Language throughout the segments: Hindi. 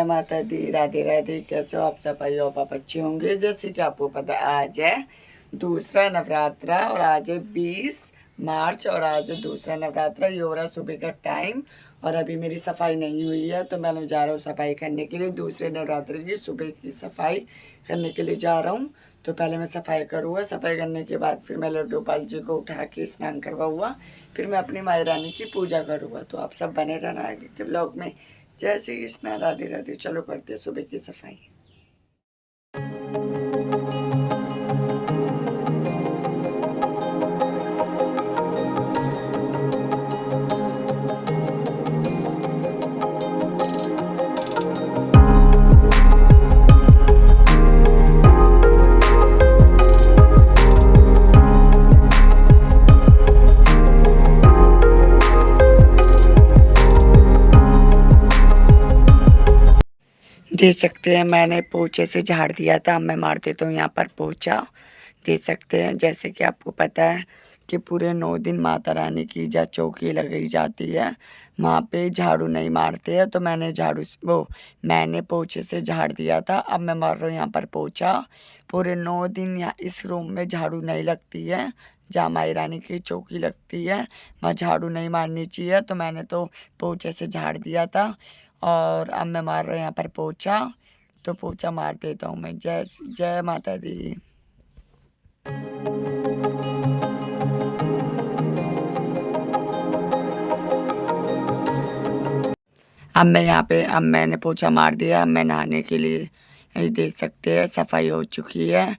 जय माता दी, राधे राधे। कैसे हो आप सब भाई और आप अच्छे होंगे। जैसे कि आपको पता है आज है दूसरा नवरात्रा और आज है 20 मार्च और आज दूसरा नवरात्रा। ये हो रहा है सुबह का टाइम और अभी मेरी सफाई नहीं हुई है तो मैं जा रहा हूँ सफाई करने के लिए। दूसरे नवरात्रि की सुबह की सफाई करने के लिए जा रहा हूँ। तो पहले मैं सफाई करूँगा, सफाई करने के बाद फिर मैं लड्डू गोपाल जी को उठा के स्नान करवाऊँगा, फिर मैं अपनी माई रानी की पूजा करूँगा। तो आप सब बने रहना आगे के ब्लॉग में। जय श्री कृष्णा, राधे राधे। चलो करते हैं सुबह की सफाई। देख सकते हैं मैंने पोछे से झाड़ दिया था, अब मैं मार देता हूँ यहाँ पर पोछा। देख सकते हैं जैसे कि आपको पता है कि पूरे 9 दिन माता रानी की जहाँ चौकी लगाई जाती है वहाँ पे झाड़ू नहीं मारते हैं। तो मैंने पोछे से झाड़ दिया था, अब मैं मार रहा हूँ यहाँ पर पोछा। पूरे 9 दिन यहाँ इस रूम में झाड़ू नहीं लगती है, जहाँ माई रानी की चौकी लगती है वहाँ झाड़ू नहीं मारनी चाहिए। तो मैंने तो पोछे से झाड़ दिया था और अब मैं मार रहा हूँ यहाँ पर पोछा। तो पोछा मार देता हूँ मैं। जय जय माता दी। अब मैंने पोछा मार दिया, अब मैं नहाने के लिए ये देख सकते हैं सफाई हो चुकी है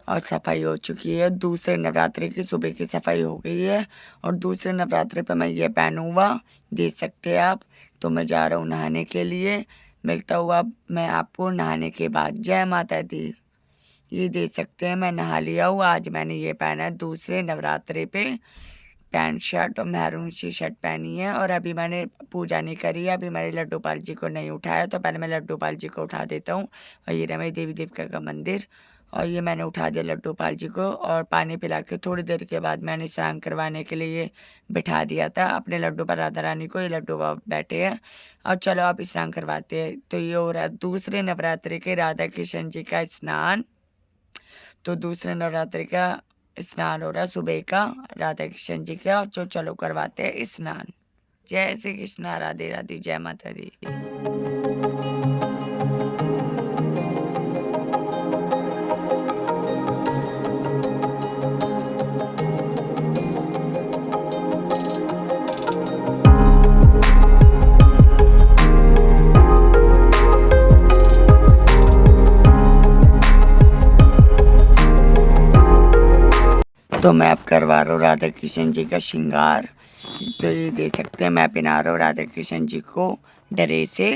और सफाई हो चुकी है। दूसरे नवरात्रि की सुबह की सफाई हो गई है और दूसरे नवरात्रि पे मैं ये पहनूँगा, देख सकते हैं आप। तो मैं जा रहा हूँ नहाने के लिए, मिलता हुआ मैं आपको नहाने के बाद। जय माता दी। ये देख सकते हैं मैं नहा लिया हूँ। आज मैंने ये पहना है दूसरे नवरात्रि पे, पैंट शर्ट और मैरून सी शर्ट पहनी है। और अभी मैंने पूजा नहीं करी है, अभी मैंने लड्डू गोपाल जी को नहीं उठाया, तो पहले मैं लड्डू गोपाल जी को उठा देता हूँ। और ये रहा मेरी देवी देवता का मंदिर और ये मैंने उठा दिया लड्डू गोपाल जी को और पानी पिला के थोड़ी देर के बाद मैंने स्नान करवाने के लिए बिठा दिया था अपने लड्डू पर राधा रानी को। ये लड्डू बाबा बैठे हैं और चलो आप स्नान करवाते हैं। तो ये हो रहा है दूसरे नवरात्रि के राधा कृष्ण जी का स्नान। तो दूसरे नवरात्रि का स्नान हो रहा है सुबह का राधा कृष्ण जी का। तो चलो करवाते हैं स्नान। जय श्री कृष्णा, राधे राधे। जय माता दी। तो मैं अब करवा रहा हूँ राधा कृष्ण जी का श्रृंगार। तो ये देख सकते हैं मैं पहना रहा हूँ राधा कृष्ण जी को ड्रेसे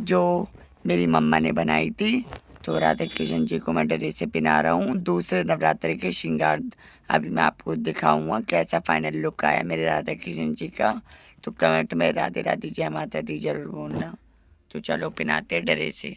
जो मेरी मम्मा ने बनाई थी। तो राधा कृष्ण जी को मैं ड्रेसे पहना रहा हूँ। दूसरे नवरात्रि के श्रृंगार अभी मैं आपको दिखाऊंगा कैसा फाइनल लुक आया मेरे राधा कृष्ण जी का। तो कमेंट में राधे राधे जय माता दी जरूर बोलना। तो चलो पहनाते ड्रेसे।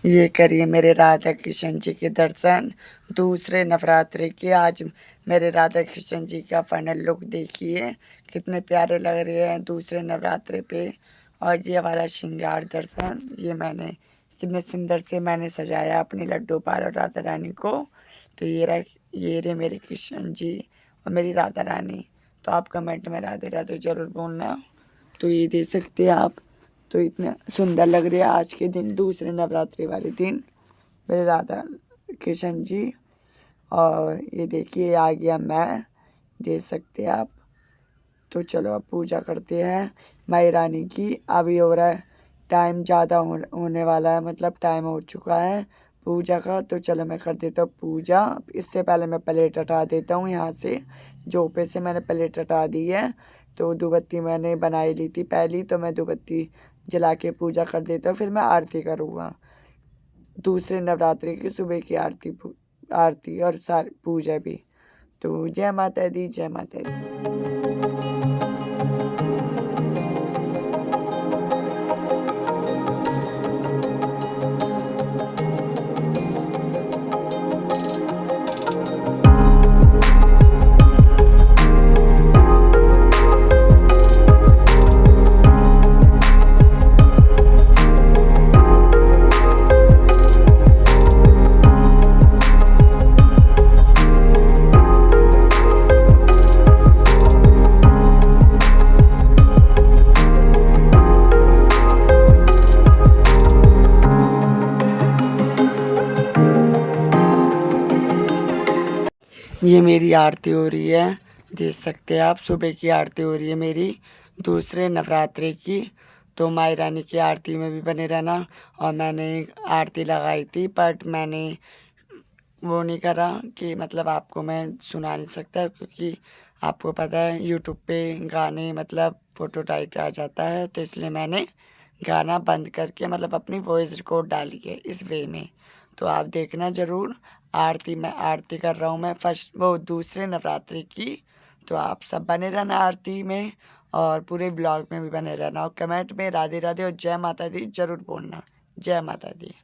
ये करिए मेरे राधा कृष्ण जी के दर्शन दूसरे नवरात्रि के। आज मेरे राधा कृष्ण जी का फाइनल लुक देखिए कितने प्यारे लग रहे हैं दूसरे नवरात्रि पे। और ये वाला श्रृंगार दर्शन ये मैंने कितने सुंदर से मैंने सजाया अपने लड्डू गोपाल और राधा रानी को। तो ये रहे मेरे कृष्ण जी और मेरी राधा रानी। तो आप कमेंट में राधे राधे जरूर बोलना। तो ये देख सकते हैं आप, तो इतना सुंदर लग रहा है आज के दिन दूसरे नवरात्रि वाले दिन मेरे राधा कृष्ण जी। और ये देखिए आ गया मैं, देख सकते हैं आप। तो चलो अब पूजा करते हैं माई रानी की। अभी हो रहा है टाइम ज़्यादा होने वाला है, मतलब टाइम हो चुका है पूजा का। तो चलो मैं कर देता हूँ पूजा। इससे पहले मैं प्लेट हटा देता हूँ यहाँ से पे से मैंने प्लेट हटा दी है। तो धूपबत्ती मैंने बनाई ली थी पहली, तो मैं धूपबत्ती जला के पूजा कर देता हूँ, फिर मैं आरती करूँगा। दूसरे नवरात्रि की सुबह की आरती और सारी पूजा भी। तो जय माता दी, जय माता दी। ये मेरी आरती हो रही है, देख सकते हैं आप। सुबह की आरती हो रही है मेरी दूसरे नवरात्रि की। तो माई रानी की आरती में भी बने रहना। और मैंने आरती लगाई थी, बट मैंने वो नहीं करा कि मतलब आपको मैं सुना नहीं सकता, क्योंकि आपको पता है यूट्यूब पे गाने मतलब फ़ोटो टाइट आ जाता है, तो इसलिए मैंने गाना बंद करके मतलब अपनी वॉइस रिकॉर्ड डाली है इस वे में। तो आप देखना ज़रूर। मैं आरती कर रहा हूँ, मैं फर्स्ट वो दूसरे नवरात्रि की। तो आप सब बने रहना आरती में, और पूरे ब्लॉग में भी बने रहना, और कमेंट में राधे राधे और जय माता दी ज़रूर बोलना। जय माता दी।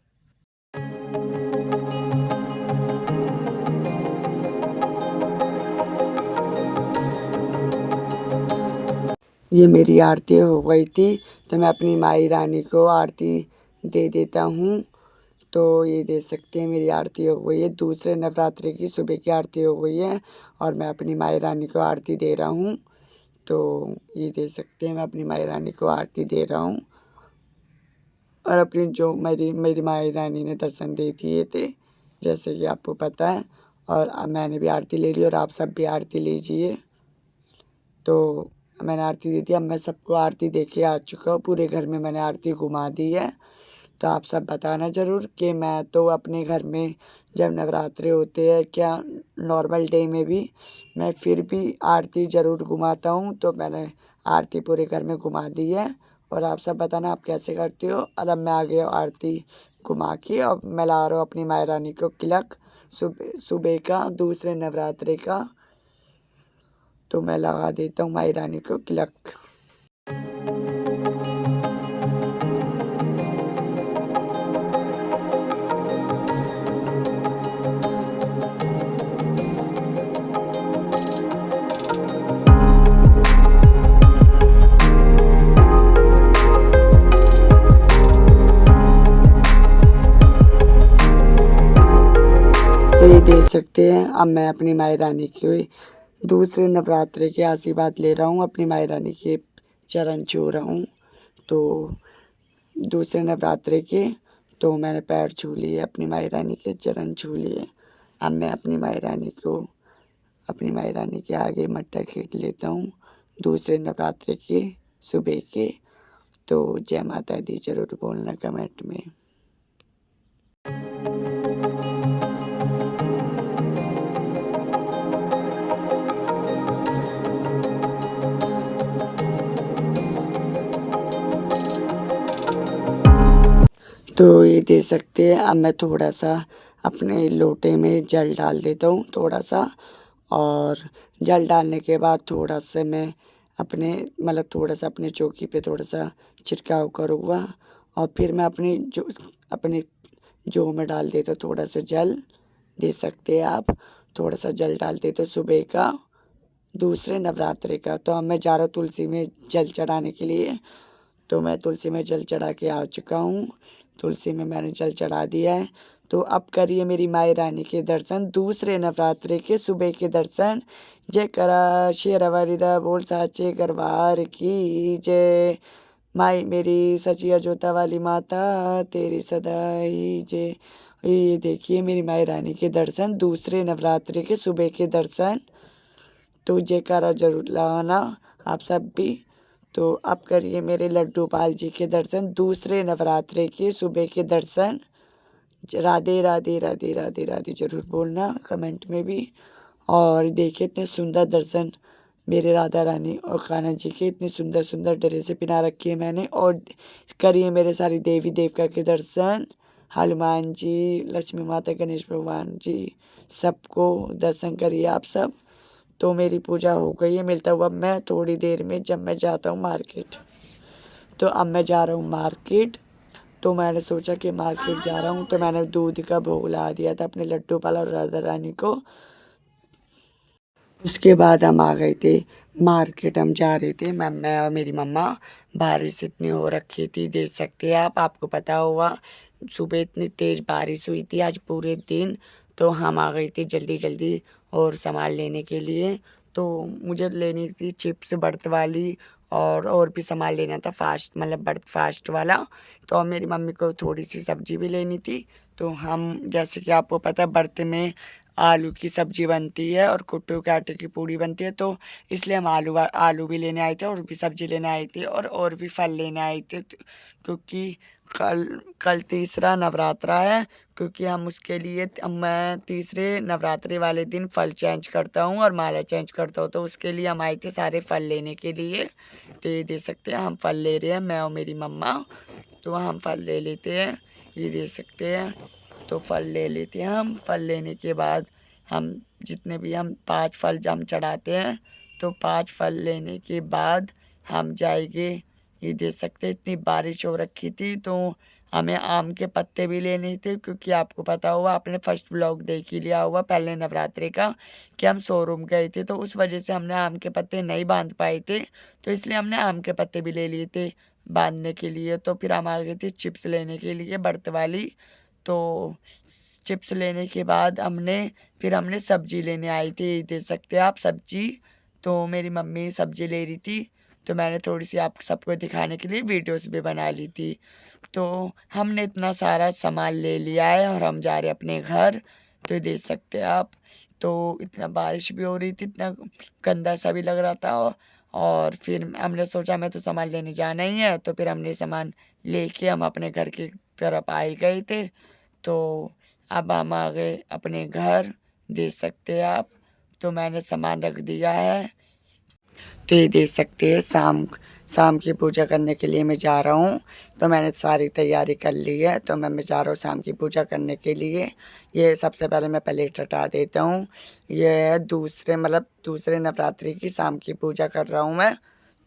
ये मेरी आरती हो गई थी, तो मैं अपनी माई रानी को आरती दे देता हूँ। तो ये देख सकते हैं मेरी आरती हो गई है, दूसरे नवरात्रि की सुबह की आरती हो गई है, और मैं अपनी माई रानी को आरती दे रहा हूँ। तो ये देख सकते हैं मैं अपनी माई रानी को आरती दे रहा हूँ, और अपनी जो मेरी मेरी माई रानी ने दर्शन दे दिए थे, जैसे कि आपको पता है। और अब मैंने भी आरती ले ली, और आप सब भी आरती लीजिए। तो मैंने आरती दी थी, अब मैं सबको आरती दे के आ चुका हूँ, पूरे घर में मैंने आरती घुमा दी है। तो आप सब बताना ज़रूर कि मैं तो अपने घर में जब नवरात्रे होते हैं, क्या नॉर्मल डे में भी, मैं फिर भी आरती ज़रूर घुमाता हूँ। तो मैंने आरती पूरे घर में घुमा दी है, और आप सब बताना आप कैसे करते हो। और अब मैं आ गया हूँ आरती घुमा के, और मैं ला रहा हूँ अपनी माई रानी को तिलक सुबह सुबह का दूसरे नवरात्रे का। तो मैं लगा देता हूँ माई रानी को तिलक। तो ये देख सकते हैं, अब मैं अपनी माई रानी की दूसरे नवरात्रि के आशीर्वाद ले रहा हूँ, अपनी माई रानी के चरण छू रहा हूँ। तो दूसरे नवरात्रि के, तो मैंने पैर छू लिए, अपनी माई रानी के चरण छू लिए। अब मैं अपनी माई रानी के आगे मत्था टेक लेता हूँ दूसरे नवरात्रि के सुबह के। तो जय माता दी ज़रूर बोलना कमेंट में। तो ये देख सकते हैं, अब मैं थोड़ा सा अपने लोटे में जल डाल देता हूँ थोड़ा सा, और जल डालने के बाद थोड़ा सा मैं अपने मतलब थोड़ा सा अपने चौकी पे थोड़ा सा छिड़काव करूँगा, और फिर मैं अपने जो में डाल देता हूँ थोड़ा सा जल। दे सकते हैं आप, थोड़ा सा जल डाल देते हो सुबह का दूसरे नवरात्रि का। तो अब मैं जा रहा हूँ तुलसी में जल चढ़ाने के लिए। तो मैं तुलसी में जल चढ़ा के आ चुका हूँ, तुलसी में मैंने जल चढ़ा दिया है। तो अब करिए मेरी माई रानी के दर्शन, दूसरे नवरात्रि के सुबह के दर्शन। जय करा शेरवाली दा बोल साचे दरबार की जय। माई मेरी सचिया जोता वाली माता तेरी सदा ही जय। ये देखिए मेरी माई रानी के दर्शन, दूसरे नवरात्रि के सुबह के दर्शन। तो जयकारा जरूर लगाना आप सब भी। तो अब करिए मेरे लड्डू पाल जी के दर्शन, दूसरे नवरात्रे के सुबह के दर्शन। राधे राधे राधे राधे राधे जरूर बोलना कमेंट में भी। और देखिए इतने सुंदर दर्शन मेरे राधा रानी और कान्हा जी के, इतनी सुंदर सुंदर ड्रेसें पहना रखी है मैंने। और करिए मेरे सारी देवी देवता के दर्शन, हनुमान जी, लक्ष्मी माता, गणेश भगवान जी, सबको दर्शन करिए आप सब। तो मेरी पूजा हो गई है, मिलता हुआ मैं थोड़ी देर में जब मैं जाता हूँ मार्केट। तो अब मैं जा रहा हूँ मार्केट। तो मैंने सोचा कि मार्केट जा रहा हूँ तो मैंने दूध का भोग ला दिया था अपने लड्डू पाल और राधा रानी को। उसके बाद हम आ गए थे मार्केट, हम जा रहे थे मैं और मेरी मम्मा। बारिश इतनी हो रखी थी, देख सकते हैं आप, आपको पता होगा सुबह इतनी तेज़ बारिश हुई थी आज पूरे दिन। तो हम आ गए थे जल्दी जल्दी और सामान लेने के लिए। तो मुझे लेनी थी चिप्स बर्थ वाली, और भी सामान लेना था फास्ट, मतलब बर्थ फास्ट वाला। तो और मेरी मम्मी को थोड़ी सी सब्जी भी लेनी थी। तो हम, जैसे कि आपको पता है, बर्थ में आलू की सब्जी बनती है और कुट्टू के आटे की पूड़ी बनती है। तो इसलिए हम आलू भी लेने आए थे और भी सब्जी लेने आए थे और भी फल लेने आए थे। क्योंकि कल कल तीसरा नवरात्रा है। क्योंकि हम उसके लिए मैं तीसरे नवरात्रि वाले दिन फल चेंज करता हूँ और माला चेंज करता हूँ। तो उसके लिए हम आए थे सारे फल लेने के लिए। तो ये देख सकते हैं हम फल ले रहे हैं, मैं और मेरी मम्मा। तो हम फल ले लेते हैं, ये देख सकते हैं। तो फल ले लेते हैं हम। फल लेने के बाद हम जितने भी हम 5 फल हम चढ़ाते हैं। तो 5 फल लेने के बाद हम जाएंगे। ये देख सकते हैं इतनी बारिश हो रखी थी तो हमें आम के पत्ते भी लेने थे। क्योंकि आपको पता होगा, आपने फर्स्ट व्लॉग देख ही लिया होगा पहले नवरात्रि का, कि हम शोरूम गए थे। तो उस वजह से हमने आम के पत्ते नहीं बांध पाए थे। तो इसलिए हमने आम के पत्ते भी ले लिए थे बांधने के लिए। तो फिर हम आ गए थे चिप्स लेने के लिए बर्थ वाली। तो चिप्स लेने के बाद फिर हमने सब्जी लेने आई थी, दे सकते हैं आप सब्जी। तो मेरी मम्मी सब्जी ले रही थी। तो मैंने थोड़ी सी आप सबको दिखाने के लिए वीडियोस भी बना ली थी। तो हमने इतना सारा सामान ले लिया है और हम जा रहे हैं अपने घर। तो देख सकते हैं आप। तो इतना बारिश भी हो रही थी, इतना गंदा सा भी लग रहा था। और फिर हमने सोचा मैं तो सामान लेने जाना ही है। तो फिर हमने सामान लेके हम अपने घर की तरफ आए गए थे। तो अब हम आ गए अपने घर, देख सकते हैं आप। तो मैंने सामान रख दिया है। तो ये देख सकते हैं शाम शाम की पूजा करने के लिए मैं जा रहा हूँ। तो मैंने सारी तैयारी कर ली है। तो मैं जा रहा हूँ शाम की पूजा करने के लिए। ये सबसे पहले मैं प्लेट हटा देता हूँ। ये है दूसरे नवरात्रि की शाम की पूजा कर रहा हूँ मैं।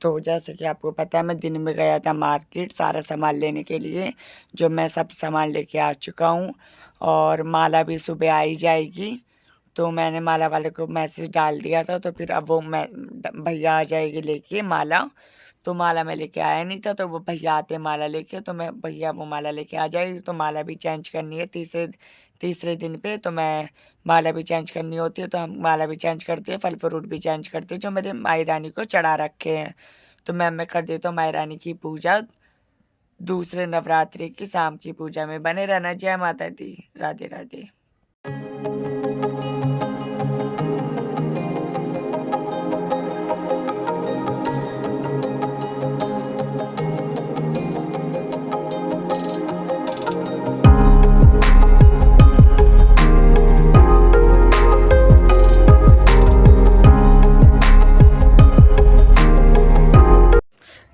तो जैसे कि आपको पता है, मैं दिन में गया था मार्केट सारा सामान लेने के लिए, जो मैं सब सामान लेके आ चुका हूँ। और माला भी सुबह आ ही जाएगी। तो मैंने माला वाले को मैसेज डाल दिया था। तो फिर अब वो मैं भैया आ जाएगी लेके माला। तो माला मैं लेके आया नहीं था, तो वो भैया आते माला लेके। तो मैं भैया वो माला लेके आ जाएगी। तो माला भी चेंज करनी है तीसरे तीसरे दिन पे। तो मैं माला भी चेंज करनी होती है। तो हम माला भी चेंज करते हैं, फल फ्रूट भी चेंज करते हैं जो मेरे माई रानी को चढ़ा रखे हैं। तो मैं कर देता हूँ माई रानी की पूजा दूसरे नवरात्रि की शाम की पूजा में। बने रहना। जय माता दी। राधे राधे।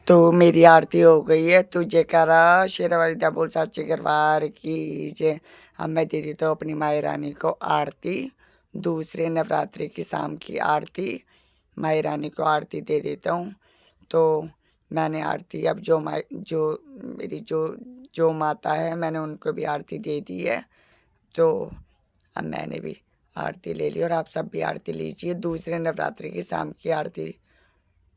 तो मेरी आरती हो गई है। तुझे करा शेरावाली दा बोल साचे दरबार की जय। अब मैं दे देता हूँ अपनी माई रानी को आरती, दूसरे नवरात्रि की शाम की आरती। माई रानी को आरती दे देता हूँ। तो मैंने आरती अब मेरी जो माता है मैंने उनको भी आरती दे दी है। तो अब मैंने भी आरती ले ली और आप सब भी आरती लीजिए, दूसरे नवरात्रि की शाम की आरती।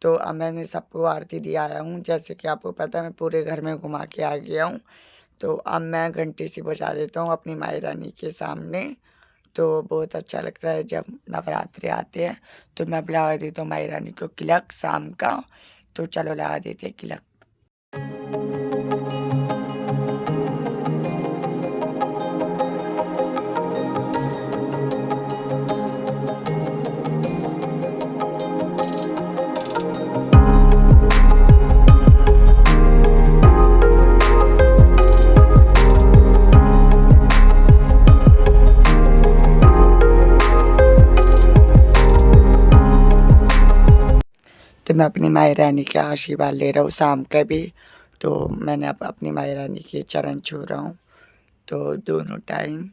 तो अब मैंने सबको आरती दे आया हूँ। जैसे कि आपको पता है, मैं पूरे घर में घुमा के आ गया हूँ। तो अब मैं घंटी सी बजा देता हूँ अपनी माई रानी के सामने। तो बहुत अच्छा लगता है जब नवरात्रि आते हैं। तो मैं लगा देता हूँ माई रानी को तिलक शाम का। तो चलो लगा देते हैं तिलक। तो मैं अपनी माई रानी का आशीर्वाद ले रहा हूँ शाम का भी। तो मैंने अब अपनी माई रानी के चरण छू रहा हूँ, तो दोनों टाइम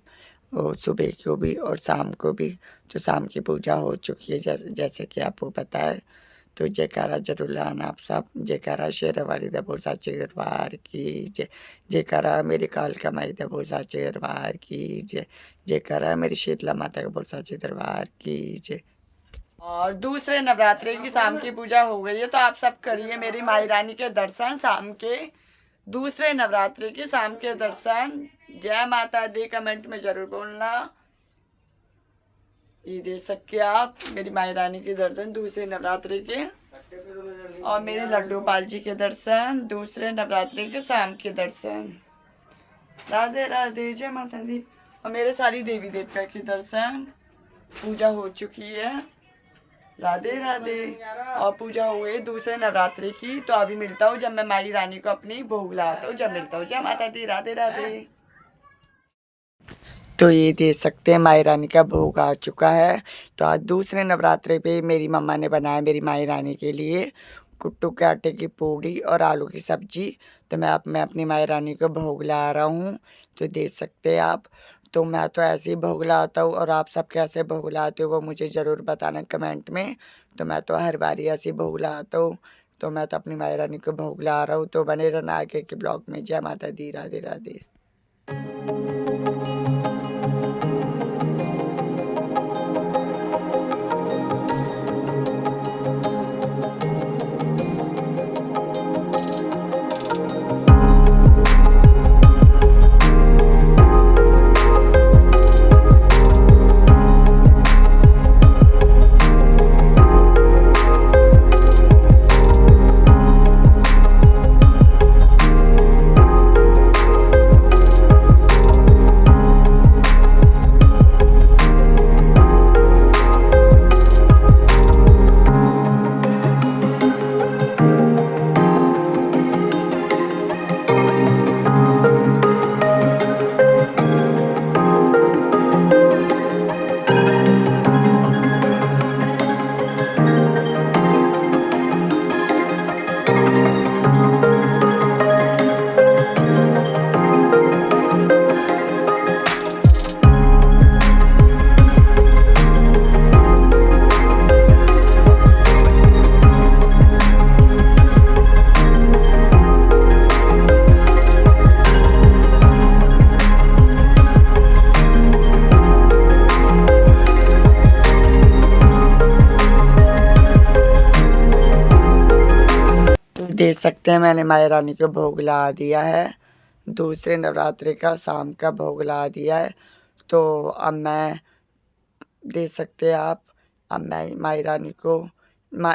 वो सुबह को भी और शाम को भी। तो शाम की पूजा हो चुकी है जैसे कि आपको पता है। तो जयकारा जरूर लगाना आप सब। जयकारा शेर वाली दबो साचे दरबार की जय। जयकारा मेरी कालका माई दबो साचे दरबार की जय। जयकारा मेरी शीतला माता दबो साचे दरबार की जय। और दूसरे नवरात्रि की शाम की पूजा हो गई है, तो आप सब करिए मेरी माई रानी के दर्शन शाम के। दूसरे नवरात्रि के शाम के दर्शन। जय माता दी कमेंट में जरूर बोलना। ये देख सकते आप मेरी माई रानी के दर्शन दूसरे नवरात्रि के, और मेरे लड्डू पाल जी के दर्शन दूसरे नवरात्रि के शाम के दर्शन। राधे राधे, जय माता दी। और मेरे सारी देवी देवता के दर्शन। पूजा हो चुकी है, राधे राधे। और पूजा हो गई दूसरे नवरात्रि की। तो अभी मिलता हूँ जब मैं माई रानी को अपनी भोग लाता हूँ, जब मिलता हूँ। जय माता दी, राधे राधे। तो ये देख सकते हैं माई रानी का भोग आ चुका है। तो आज दूसरे नवरात्रि पे मेरी मम्मा ने बनाया मेरी माई रानी के लिए कुट्टू के आटे की पूड़ी और आलू की सब्जी। तो मैं अपनी माई रानी को भोग ला रहा हूँ। तो देख सकते हैं आप। तो मैं तो ऐसे ही भोग लाता हूँ, और आप सब कैसे भोग लाते हो वो मुझे ज़रूर बताना कमेंट में। तो मैं तो हर बार ऐसे ही भोग लाता हूँ। तो मैं तो अपनी माई रानी को भोग ला रहा हूँ। तो बने रहना आगे के ब्लॉग में। जय माता दी, राधे राधे। देख सकते हैं मैंने माई रानी को भोग ला दिया है। दूसरे नवरात्रि का शाम का भोग ला दिया है। तो अब मैं देख सकते हैं आप। अब मैं माई रानी को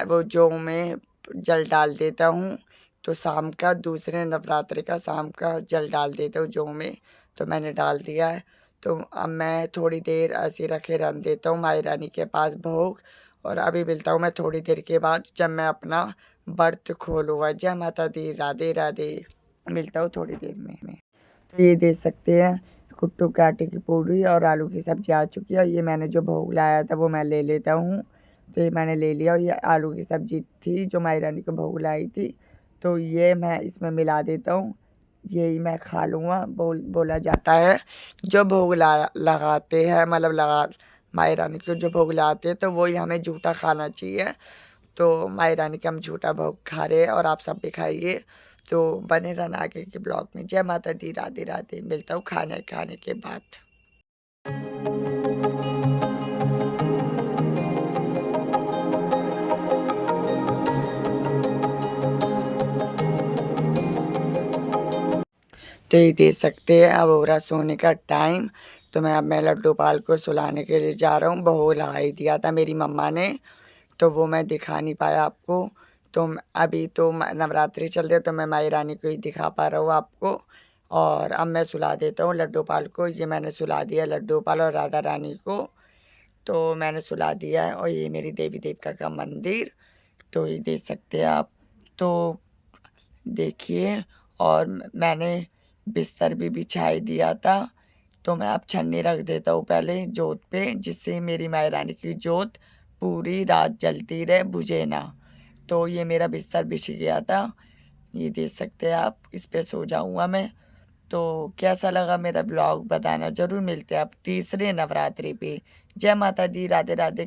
वो जौ में जल डाल देता हूँ। तो शाम का दूसरे नवरात्रि का शाम का जल डाल देता हूँ जौ में। तो मैंने डाल दिया है। तो अब मैं थोड़ी देर ऐसे रखे रख देता हूँ माई रानी के पास भोग। और अभी मिलता हूँ मैं थोड़ी देर के बाद जब मैं अपना व्रत खोलूँगा। जय माता दी, राधे राधे। मिलता हूँ थोड़ी देर में। तो ये देख सकते हैं कुट्टू के आटे की पूड़ी और आलू की सब्जी आ चुकी है। और ये मैंने जो भोग लाया था वो मैं ले लेता हूँ। तो ये मैंने ले लिया। और ये आलू की सब्जी थी जो माई रानी को भोग लाई थी। तो ये मैं इसमें मिला देता हूँ। यही मैं खा लूँगा। बोला जाता है जो भोग लगाते हैं, मतलब माई रानी को जो भोग लगाते हैं तो वही हमें झूठा खाना चाहिए। तो माई रानी का हम झूठा भोग खा रहे हैं, और आप सब भी खाइए। तो बने रहना आगे के ब्लॉग में। जय माता दी, राधे राधे। मिलता हूँ खाने के बाद। तो ये देख सकते हैं अब हो रहा सोने का टाइम। तो मैं लड्डू पाल को सुलाने के लिए जा रहा हूँ। भोग लगा ही दिया था मेरी मम्मा ने, तो वो मैं दिखा नहीं पाया आपको। तो अभी तो नवरात्रि चल रही है, तो मैं माई रानी को ही दिखा पा रहा हूँ आपको। और अब मैं सुला देता हूँ लड्डू पाल को। ये मैंने सुला दिया लड्डू पाल और राधा रानी को। तो मैंने सुला दिया है। और ये मेरी देवी देवता का मंदिर। तो ये देख सकते हैं आप। तो देखिए, और मैंने बिस्तर भी बिछाई दिया था। तो मैं अब छन्नी रख देता हूँ पहले जोत पे, जिससे मेरी माई रानी की जोत पूरी रात जलती रहे, बुझे ना। तो ये मेरा बिस्तर बिछ गया था, ये देख सकते हैं आप, इस पे सो जाऊँगा मैं। तो कैसा लगा मेरा ब्लॉग बताना ज़रूर। मिलते हैं अब तीसरे नवरात्रि पे। जय माता दी, राधे राधे।